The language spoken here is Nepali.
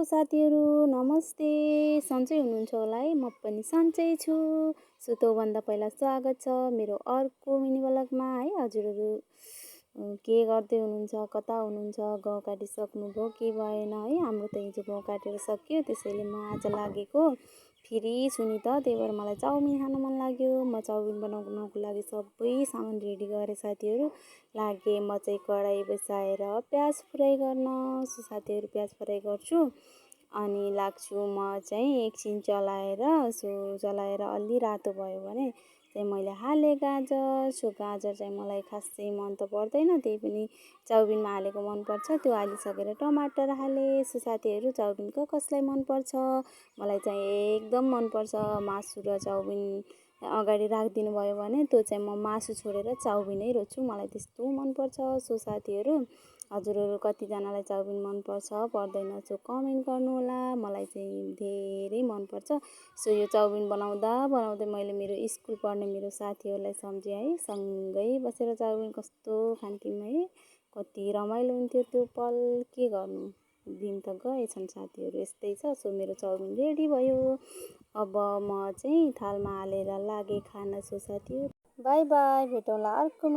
साथीहरू, नमस्ते। सन्चै हुनुहुन्छ होला है? म पनि सन्चै छु। सो त्योभन्दा पहिला स्वागत छ मेरो अर्को मिनी ब्लगमा है। हजुरहरू के गर्दै हुनुहुन्छ, कता हुनुहुन्छ, गाउँ काटिसक्नुभयो कि भएन है? हाम्रो त हिजो गाउँ काटेर सक्यो, त्यसैले म आज लागेको फ्री छु नि त, त्यही भएर मलाई चाउमिन खान मन लाग्यो। म चाउमिन बनाउनको लागि सबै सामान रेडी गरेँ साथीहरू। लागेँ म चाहिँ कराही बसाएर प्याज फ्राई गर्न। सो साथीहरू प्याज फ्राई गर्छु अनि लाग्छु म चाहिँ एकछिन चलाएर। सो चलाएर अलि रातो भयो भने चाहिँ मैले हालेँ गाजर। सो गाजर चाहिँ मलाई खासै मन त पर्दैन, त्यही पनि चाउमिनमा हालेको मनपर्छ। त्यो हालिसकेर टमाटर हालेँ। सो साथीहरू चाउमिन कसलाई मनपर्छ? मलाई चाहिँ एकदम मनपर्छ। मासु र चाउमिन अगाडि राखिदिनु भयो भने त्यो चाहिँ म मासु छोडेर चाउमिनै रोज्छु, मलाई त्यस्तो मनपर्छ। सो साथीहरू हजुरहरू कतिजनालाई चाउमिन मनपर्छ पर्दैन सो कमेन्ट गर्नुहोला। मलाई चाहिँ धेरै मनपर्छ। सो यो चाउमिन बनाउँदा बनाउँदै मैले मेरो स्कुल पढ्ने मेरो साथीहरूलाई सम्झेँ है। सँगै बसेर चाउमिन कस्तो खान्थ्यौँ है, कति रमाइलो हुन्थ्यो त्यो पल। के गर्नु, दिन त गएछन् साथीहरू, यस्तै छ। सो मेरो चाउमिन रेडी भयो। अब म चाहिँ थालमा हालेर लागेँ खान। सो साथीहरू बाई बाई, भेटौँला अर्को